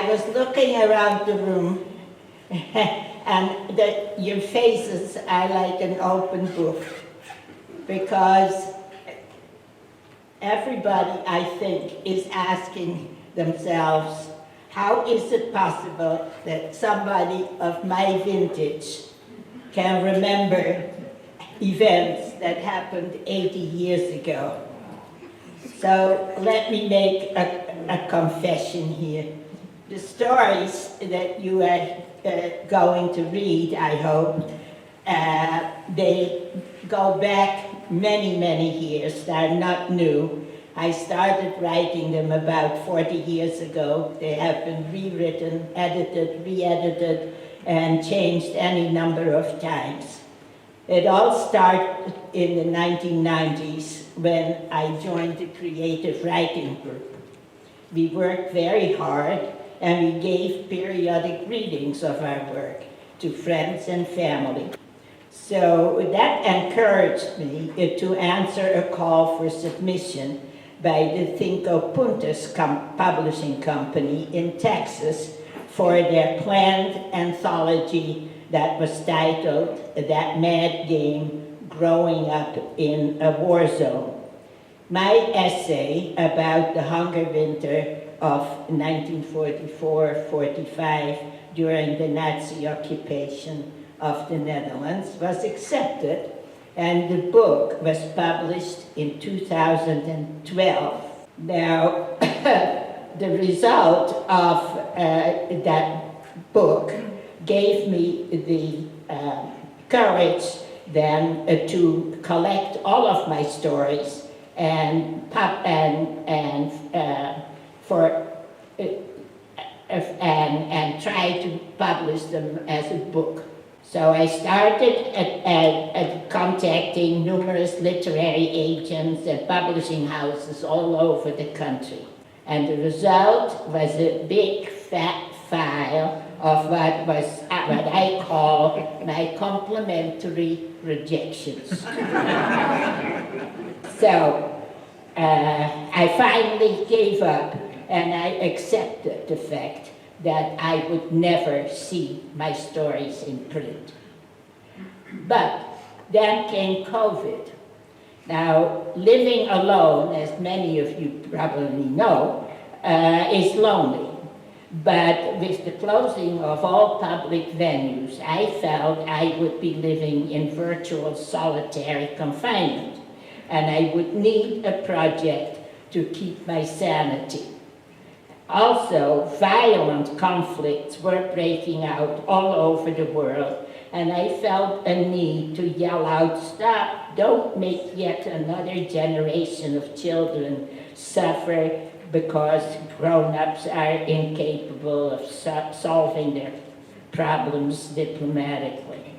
I was looking around the room, and your faces are like an open book, because everybody, I think, is asking themselves, how is it possible that somebody of my vintage can remember events that happened 80 years ago? So let me make a confession here. The stories that you are going to read, I hope, they go back many, many years. They're not new. I started writing them about 40 years ago. They have been rewritten, edited, re-edited, and changed any number of times. It all started in the 1990s when I joined the creative writing group. We worked very hard, and we gave periodic readings of our work to friends and family. So that encouraged me to answer a call for submission by the Cinco Puntos publishing company in Texas for their planned anthology that was titled That Mad Game, Growing Up in a War Zone. My essay about the hunger winter of 1944-45 during the Nazi occupation of the Netherlands was accepted, and the book was published in 2012. Now, the result of that book gave me the courage then to collect all of my stories and try to publish them as a book. So I started at contacting numerous literary agents and publishing houses all over the country. And the result was a big fat file of what I call my complimentary rejections. So I finally gave up, and I accepted the fact that I would never see my stories in print. But then came COVID. Now, living alone, as many of you probably know, is lonely. But with the closing of all public venues, I felt I would be living in virtual solitary confinement, and I would need a project to keep my sanity. Also, violent conflicts were breaking out all over the world, and I felt a need to yell out, "Stop, don't make yet another generation of children suffer because grown-ups are incapable of solving their problems diplomatically."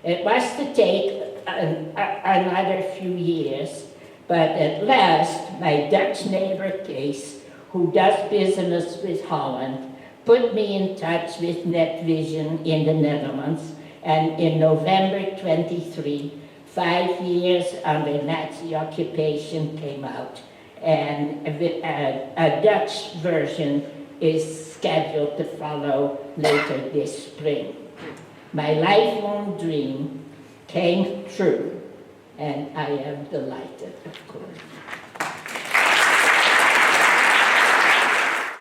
It was to take another few years, but at last my Dutch neighbor Kees, who does business with Holland, put me in touch with NetVision in the Netherlands, and in November 23, 5 years under Nazi occupation came out, and a Dutch version is scheduled to follow later this spring. My lifelong dream came true, and I am delighted, of course.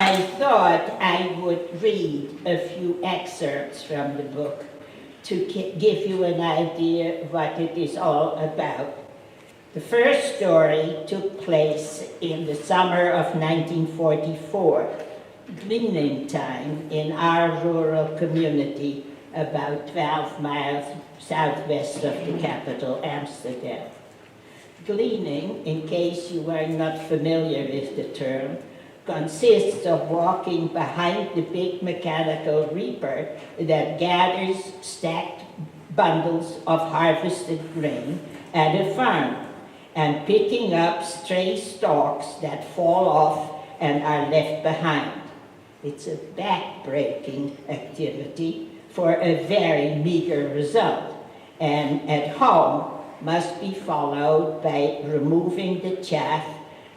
I thought I would read a few excerpts from the book to give you an idea of what it is all about. The first story took place in the summer of 1944, gleaning time in our rural community about 12 miles southwest of the capital, Amsterdam. Gleaning, in case you are not familiar with the term, consists of walking behind the big mechanical reaper that gathers stacked bundles of harvested grain at a farm, and picking up stray stalks that fall off and are left behind. It's a back-breaking activity for a very meager result, and at home must be followed by removing the chaff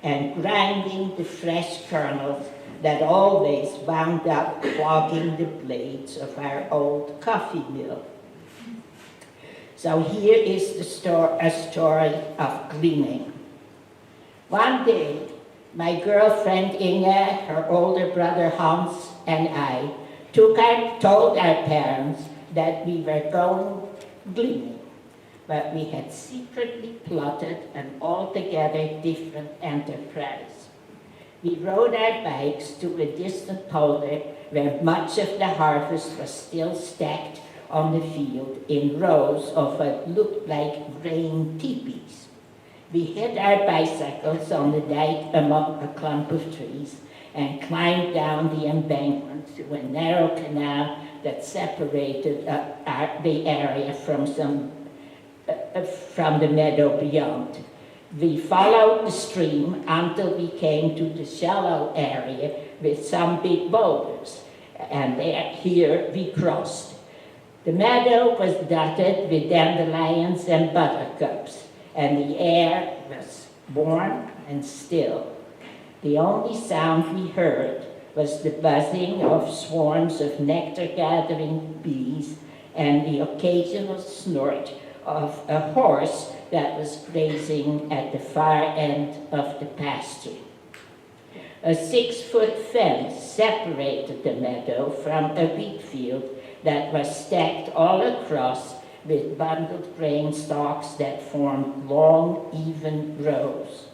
and grinding the fresh kernels that always wound up clogging the blades of our old coffee mill. So here is a story of gleaning. One day, my girlfriend Inge, her older brother Hans, and I told our parents that we were going gleaning, but we had secretly plotted an altogether different enterprise. We rode our bikes to a distant polder where much of the harvest was still stacked on the field in rows of what looked like grain teepees. We hid our bicycles on the dike among a clump of trees and climbed down the embankment to a narrow canal that separated the area from the meadow beyond. We followed the stream until we came to the shallow area with some big boulders, and here we crossed. The meadow was dotted with dandelions and buttercups, and the air was warm and still. The only sound we heard was the buzzing of swarms of nectar-gathering bees and the occasional snort of a horse that was grazing at the far end of the pasture. A 6-foot fence separated the meadow from a wheat field that was stacked all across with bundled grain stalks that formed long, even rows.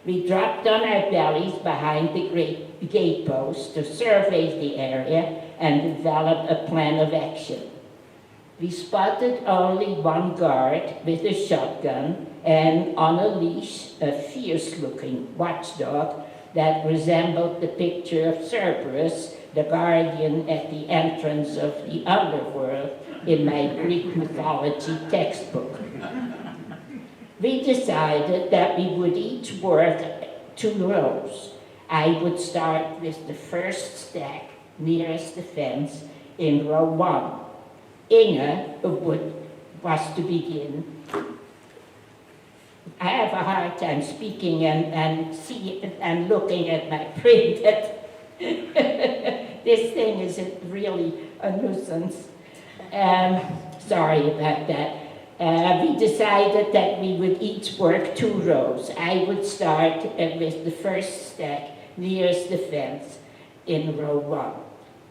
We dropped on our bellies behind the great gate post to survey the area and develop a plan of action. We spotted only one guard with a shotgun and on a leash a fierce-looking watchdog that resembled the picture of Cerberus, the guardian at the entrance of the underworld in my Greek mythology textbook. We decided that we would each work 2 rows. I would start with the first stack nearest the fence in row 1. Inge was to begin. I have a hard time speaking and looking at my print. This thing is really a nuisance. Sorry about that. We decided that we would each work 2 rows. I would start with the first stack nearest the fence in row 1.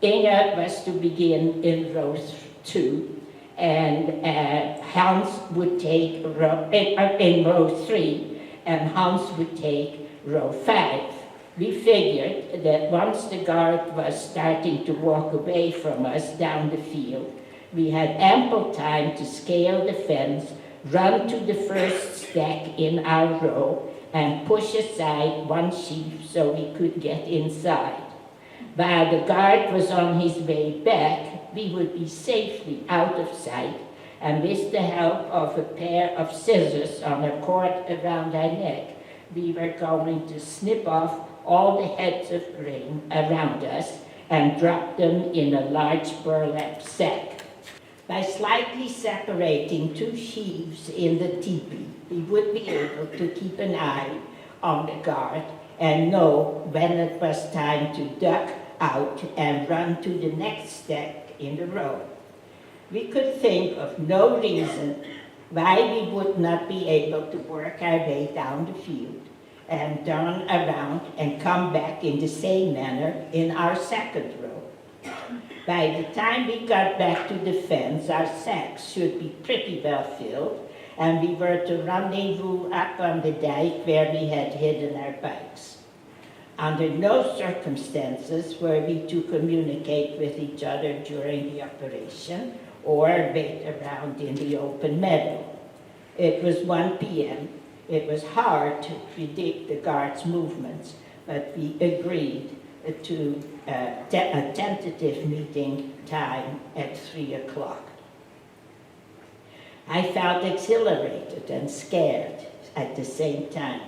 Inge was to begin in row 2, and Hans would take in row 3, and Hans would take row 5. We figured that once the guard was starting to walk away from us down the field, we had ample time to scale the fence, run to the first stack in our row, and push aside one sheaf so we could get inside. While the guard was on his way back, we would be safely out of sight, and with the help of a pair of scissors on a cord around our neck, we were going to snip off all the heads of grain around us and drop them in a large burlap sack. By slightly separating 2 sheaves in the teepee, we would be able to keep an eye on the guard and know when it was time to duck out and run to the next stack in the row. We could think of no reason why we would not be able to work our way down the field and turn around and come back in the same manner in our second row. By the time we got back to the fence, our sacks should be pretty well filled, and we were to rendezvous up on the dike where we had hidden our bikes. Under no circumstances were we to communicate with each other during the operation or wait around in the open meadow. It was 1 p.m. It was hard to predict the guard's movements, but we agreed to a tentative meeting time at 3 o'clock. I felt exhilarated and scared at the same time.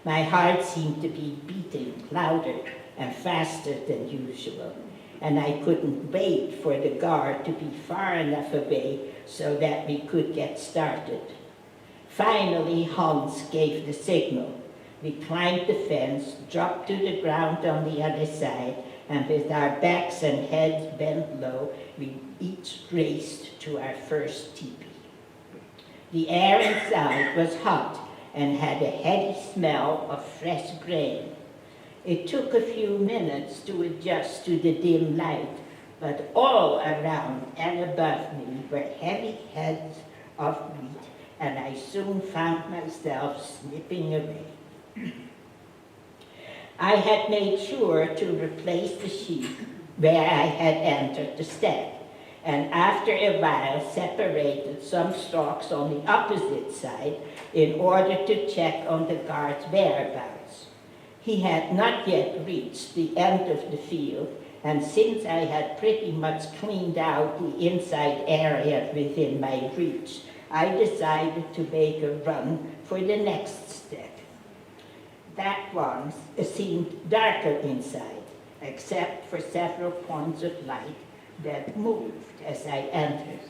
My heart seemed to be beating louder and faster than usual, and I couldn't wait for the guard to be far enough away so that we could get started. Finally, Hans gave the signal. We climbed the fence, dropped to the ground on the other side, and with our backs and heads bent low, we each raced to our first teepee. The air inside was hot and had a heady smell of fresh grain. It took a few minutes to adjust to the dim light, but all around and above me were heavy heads of wheat, and I soon found myself snipping away. I had made sure to replace the sheaf where I had entered the step, and after a while separated some stalks on the opposite side in order to check on the guard's whereabouts. He had not yet reached the end of the field, and since I had pretty much cleaned out the inside area within my reach, I decided to make a run for the next step. That one seemed darker inside, except for several points of light that moved as I entered.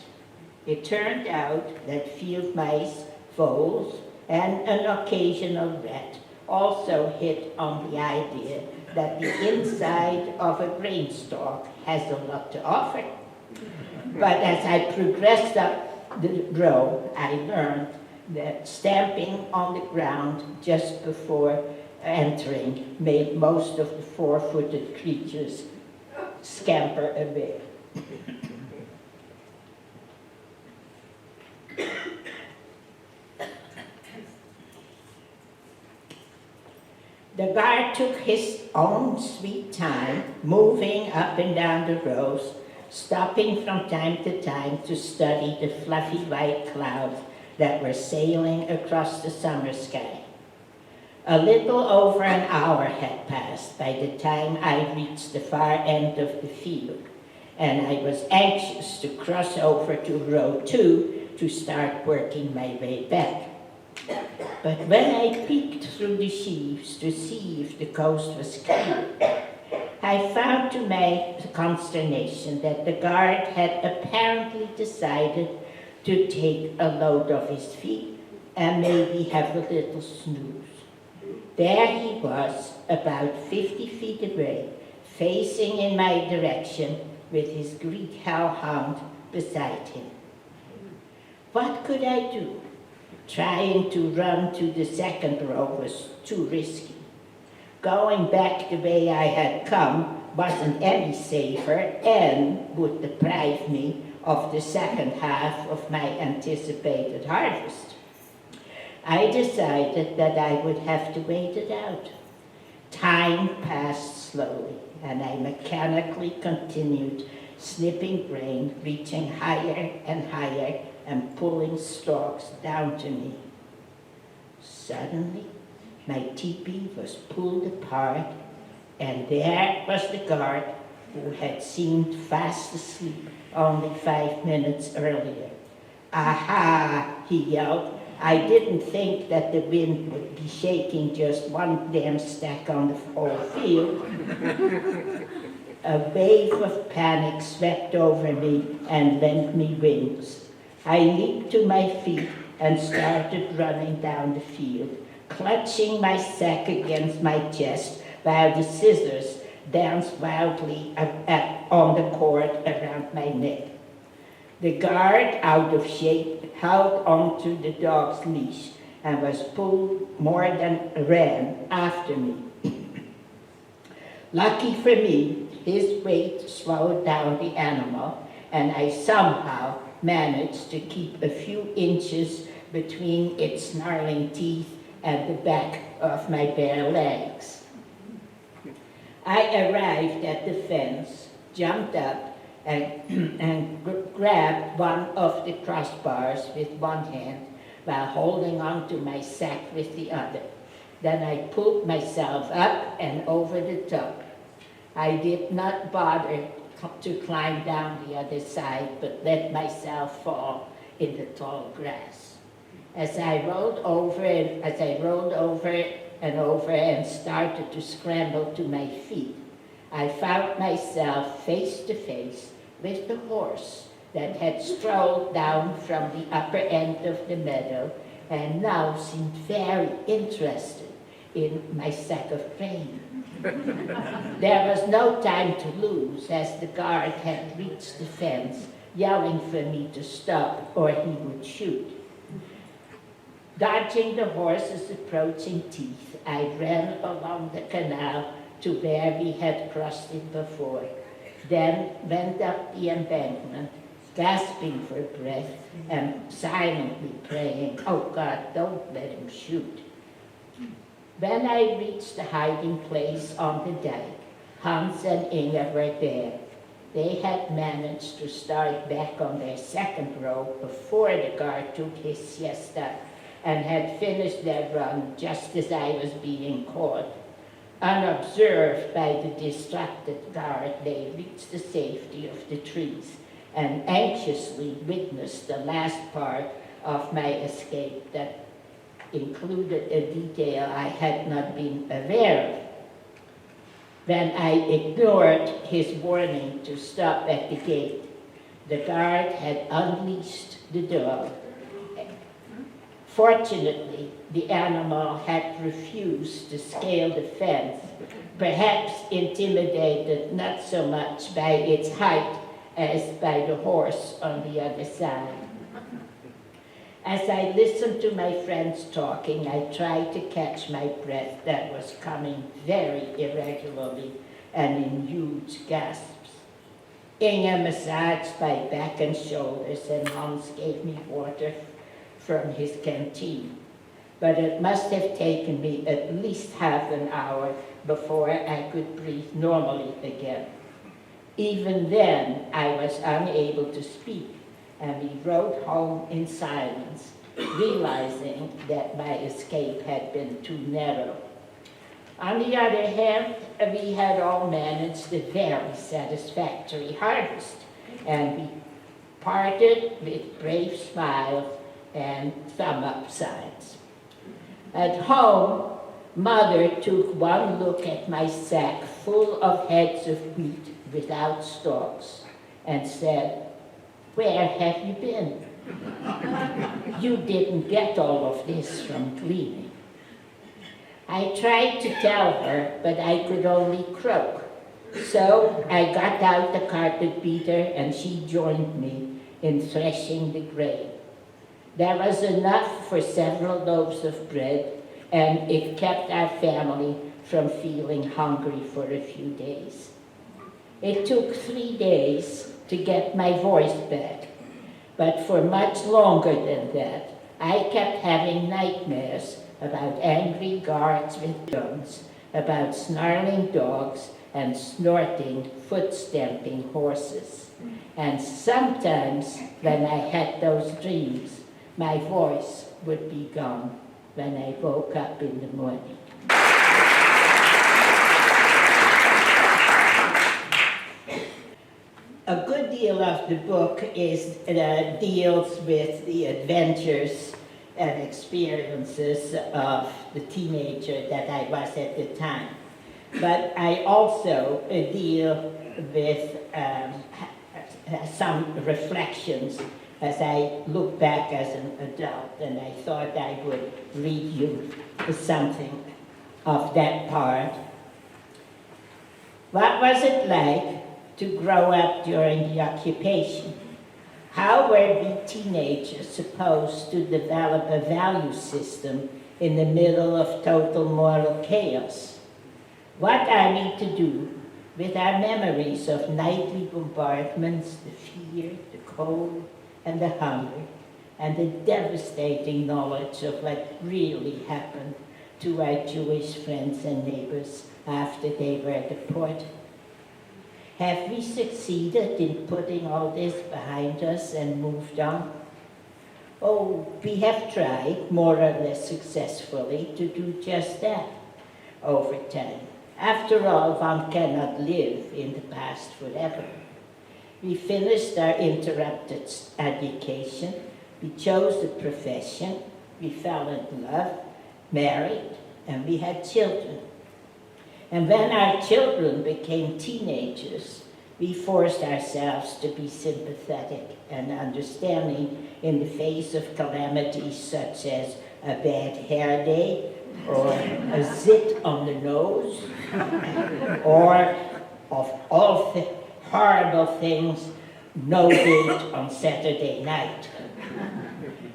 It turned out that field mice, voles, and an occasional rat also hit on the idea that the inside of a grain stalk has a lot to offer. But as I progressed up the row, I learned that stamping on the ground just before entering made most of the four-footed creatures scamper away. The guard took his own sweet time, moving up and down the rows, stopping from time to time to study the fluffy white clouds that were sailing across the summer sky. A little over an hour had passed by the time I reached the far end of the field, and I was anxious to cross over to row 2 to start working my way back. But when I peeked through the sheaves to see if the coast was clear, I found to my consternation that the guard had apparently decided to take a load off his feet and maybe have a little snooze. There he was, about 50 feet away, facing in my direction with his great hellhound beside him. What could I do? Trying to run to the second row was too risky. Going back the way I had come wasn't any safer and would deprive me of the second half of my anticipated harvest. I decided that I would have to wait it out. Time passed slowly, and I mechanically continued snipping grain, reaching higher and higher and pulling stalks down to me. Suddenly, my teepee was pulled apart, and there was the guard who had seemed fast asleep only 5 minutes earlier. "Aha!" he yelled. "I didn't think that the wind would be shaking just one damn stack on the whole field." A wave of panic swept over me and lent me wings. I leaped to my feet and started running down the field, clutching my sack against my chest while the scissors danced wildly on the cord around my neck. The guard, out of shape, held onto the dog's leash and was pulled more than ran after me. Lucky for me, his weight slowed down the animal, and I somehow managed to keep a few inches between its snarling teeth and the back of my bare legs. I arrived at the fence, jumped up, and grabbed one of the crossbars with one hand while holding on to my sack with the other. Then I pulled myself up and over the top. I did not bother to climb down the other side, but let myself fall in the tall grass. As I rolled over and over and started to scramble to my feet, I found myself face to face with the horse that had strolled down from the upper end of the meadow and now seemed very interested in my sack of grain. There was no time to lose, as the guard had reached the fence, yelling for me to stop or he would shoot. Dodging the horse's approaching teeth, I ran along the canal to where we had crossed it before, then went up the embankment, gasping for breath and silently praying, "Oh God, don't let him shoot." When I reached the hiding place on the dike, Hans and Inge were there. They had managed to start back on their second row before the guard took his siesta and had finished their run just as I was being caught. Unobserved by the distracted guard, they reached the safety of the trees and anxiously witnessed the last part of my escape that included a detail I had not been aware of. When I ignored his warning to stop at the gate, the guard had unleashed the dog. Fortunately, the animal had refused to scale the fence, perhaps intimidated not so much by its height as by the horse on the other side. As I listened to my friends talking, I tried to catch my breath that was coming very irregularly and in huge gasps. Inge massaged my back and shoulders, and Hans gave me water from his canteen. But it must have taken me at least half an hour before I could breathe normally again. Even then, I was unable to speak, and we rode home in silence, realizing that my escape had been too narrow. On the other hand, we had all managed a very satisfactory harvest, and we parted with brave smiles and thumb-up signs. At home, Mother took one look at my sack full of heads of wheat without stalks and said, "Where have you been? You didn't get all of this from gleaning." I tried to tell her, but I could only croak. So I got out the carpet beater and she joined me in threshing the grain. There was enough for several loaves of bread, and it kept our family from feeling hungry for a few days. It took 3 days to get my voice back, but for much longer than that, I kept having nightmares about angry guards with guns, about snarling dogs and snorting, foot-stamping horses. And sometimes when I had those dreams, my voice would be gone when I woke up in the morning. A good deal of the book deals with the adventures and experiences of the teenager that I was at the time. But I also deal with some reflections as I look back as an adult, and I thought I would read you something of that part. What was it like to grow up during the occupation? How were we teenagers supposed to develop a value system in the middle of total moral chaos? What are we to do with our memories of nightly bombardments, the fear, the cold, and the hunger, and the devastating knowledge of what really happened to our Jewish friends and neighbors after they were deported? Have we succeeded in putting all this behind us and moved on? Oh, we have tried, more or less successfully, to do just that over time. After all, one cannot live in the past forever. We finished our interrupted education, we chose a profession, we fell in love, married, and we had children. And when our children became teenagers, we forced ourselves to be sympathetic and understanding in the face of calamities such as a bad hair day, or a zit on the nose, or of all horrible things, no date on Saturday night.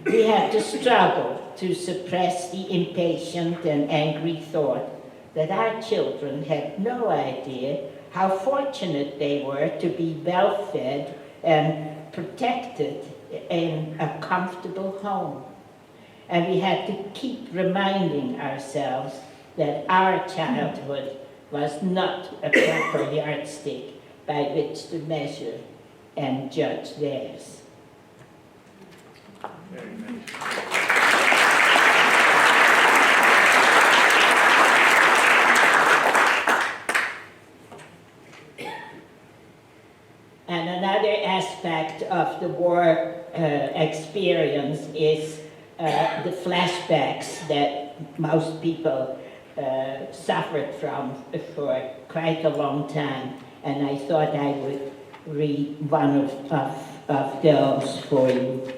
We had to struggle to suppress the impatient and angry thought that our children had no idea how fortunate they were to be well-fed and protected in a comfortable home. And we had to keep reminding ourselves that our childhood was not a proper yardstick by which to measure and judge theirs. Very nice. And another aspect of the war experience is the flashbacks that most people suffered from for quite a long time. And I thought I would read one of those for you.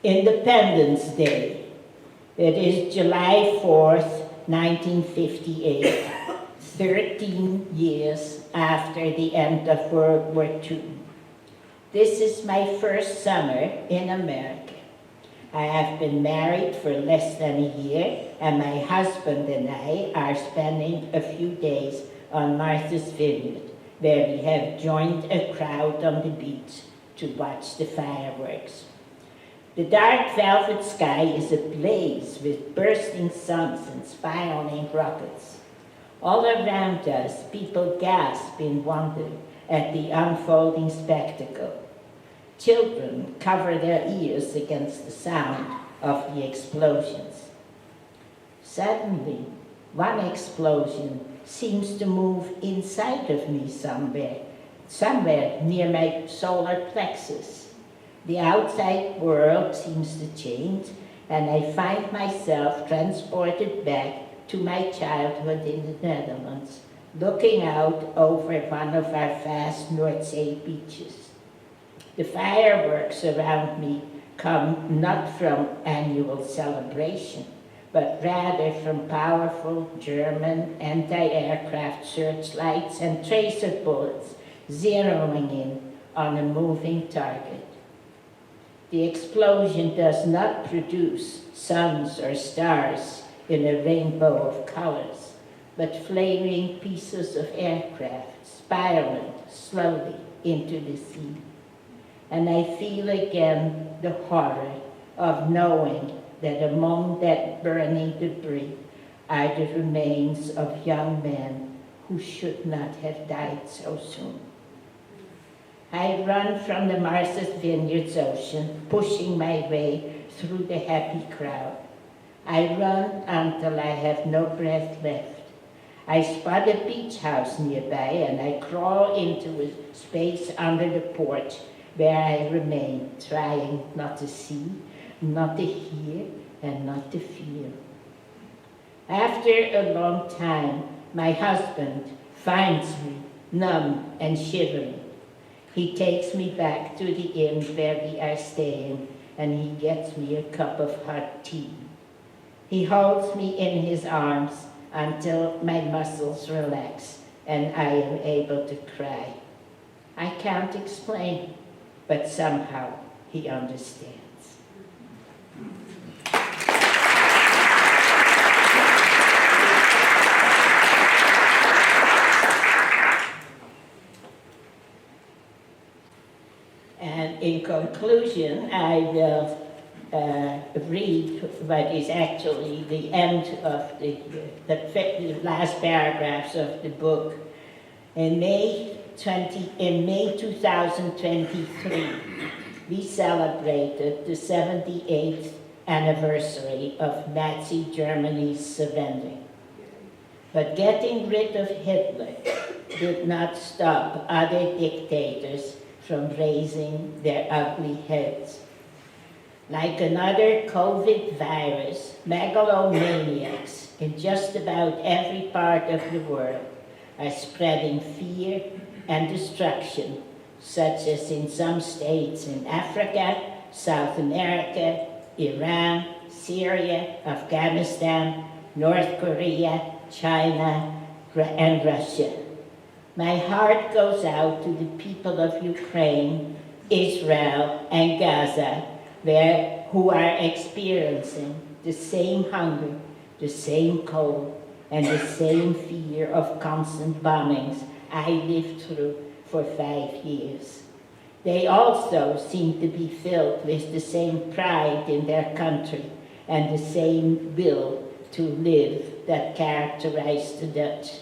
Independence Day. It is July 4th, 1958, 13 years after the end of World War II. This is my first summer in America. I have been married for less than a year, and my husband and I are spending a few days on Martha's Vineyard, where we have joined a crowd on the beach to watch the fireworks. The dark velvet sky is ablaze with bursting suns and spiraling rockets. All around us, people gasp in wonder at the unfolding spectacle. Children cover their ears against the sound of the explosions. Suddenly, one explosion seems to move inside of me somewhere near my solar plexus. The outside world seems to change, and I find myself transported back to my childhood in the Netherlands, looking out over one of our vast North Sea beaches. The fireworks around me come not from annual celebration, but rather from powerful German anti-aircraft searchlights and tracer bullets zeroing in on a moving target. The explosion does not produce suns or stars in a rainbow of colors, but flaming pieces of aircraft spiraling slowly into the sea. And I feel again the horror of knowing that among that burning debris are the remains of young men who should not have died so soon. I run from the Martha's Vineyards ocean, pushing my way through the happy crowd. I run until I have no breath left. I spot a beach house nearby, and I crawl into a space under the porch where I remain, trying not to see, not to hear, and not to feel. After a long time, my husband finds me numb and shivering. He takes me back to the inn where we are staying, and he gets me a cup of hot tea. He holds me in his arms until my muscles relax and I am able to cry. I can't explain, but somehow he understands. And in conclusion, I will read what is actually the end of the last paragraphs of the book. In May 2023, we celebrated the 78th anniversary of Nazi Germany's surrender. But getting rid of Hitler did not stop other dictators from raising their ugly heads. Like another COVID virus, megalomaniacs in just about every part of the world are spreading fear and destruction, such as in some states in Africa, South America, Iran, Syria, Afghanistan, North Korea, China, and Russia. My heart goes out to the people of Ukraine, Israel, and Gaza, who are experiencing the same hunger, the same cold, and the same fear of constant bombings I lived through for 5 years. They also seem to be filled with the same pride in their country and the same will to live that characterized the Dutch.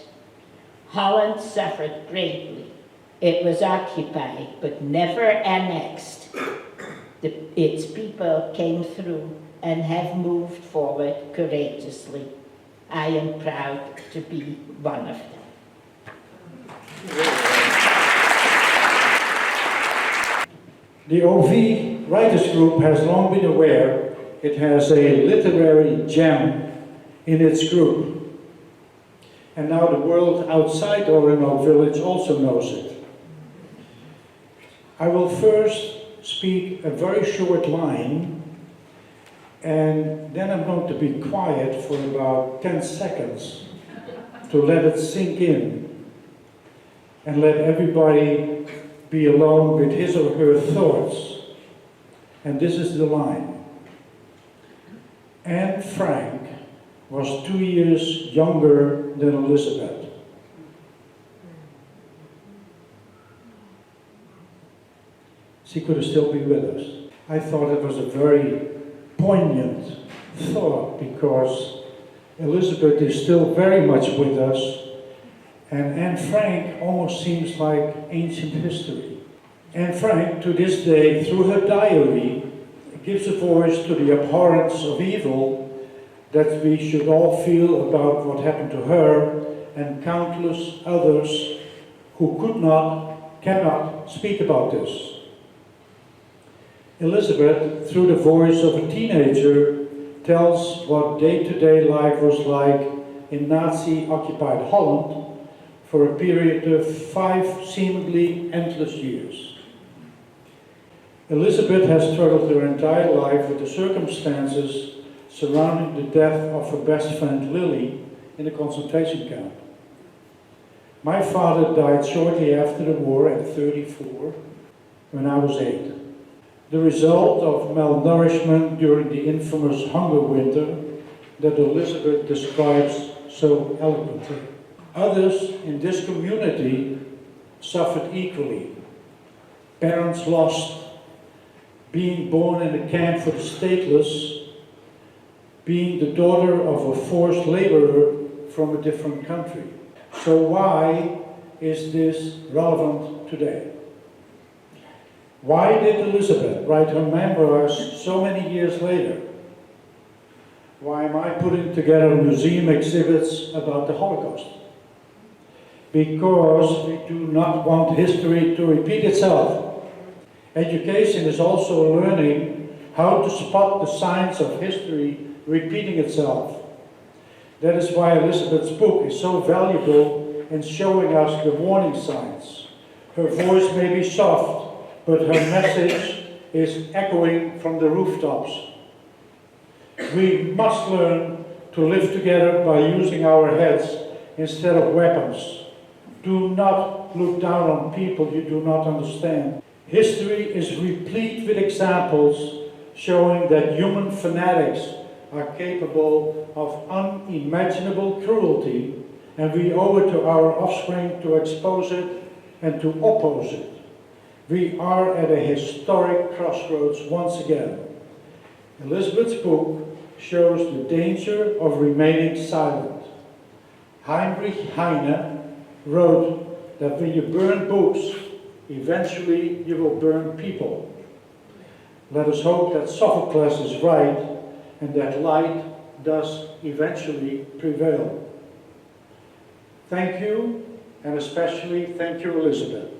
Holland suffered greatly. It was occupied, but never annexed. Its people came through and have moved forward courageously. I am proud to be one of them. The OV Writers Group has long been aware it has a literary gem in its group. And now the world outside Oronoque Village also knows it. I will first speak a very short line, and then I'm going to be quiet for about 10 seconds to let it sink in and let everybody be alone with his or her thoughts. And this is the line. Anne Frank was 2 years younger than Elisabeth. She could have still been with us. I thought it was a very poignant thought because Elisabeth is still very much with us, and Anne Frank almost seems like ancient history. Anne Frank, to this day, through her diary, gives a voice to the abhorrence of evil that we should all feel about what happened to her and countless others who cannot speak about this. Elisabeth, through the voice of a teenager, tells what day-to-day life was like in Nazi-occupied Holland for a period of 5 seemingly endless years. Elisabeth has struggled her entire life with the circumstances surrounding the death of her best friend Lily in a concentration camp. My father died shortly after the war at 34, when I was 8. The result of malnourishment during the infamous hunger winter that Elisabeth describes so eloquently. Others in this community suffered equally. Parents lost, being born in a camp for the stateless, being the daughter of a forced laborer from a different country. So why is this relevant today? Why did Elisabeth write her memoirs so many years later? Why am I putting together museum exhibits about the Holocaust? Because we do not want history to repeat itself. Education is also learning how to spot the signs of history repeating itself. That is why Elisabeth's book is so valuable in showing us the warning signs. Her voice may be soft, but her message is echoing from the rooftops. We must learn to live together by using our heads instead of weapons. Do not look down on people you do not understand. History is replete with examples showing that human fanatics are capable of unimaginable cruelty, and we owe it to our offspring to expose it and to oppose it. We are at a historic crossroads once again. Elisabeth's book shows the danger of remaining silent. Heinrich Heine wrote that when you burn books, eventually you will burn people. Let us hope that Sophocles is right and that light does eventually prevail. Thank you, and especially thank you, Elisabeth.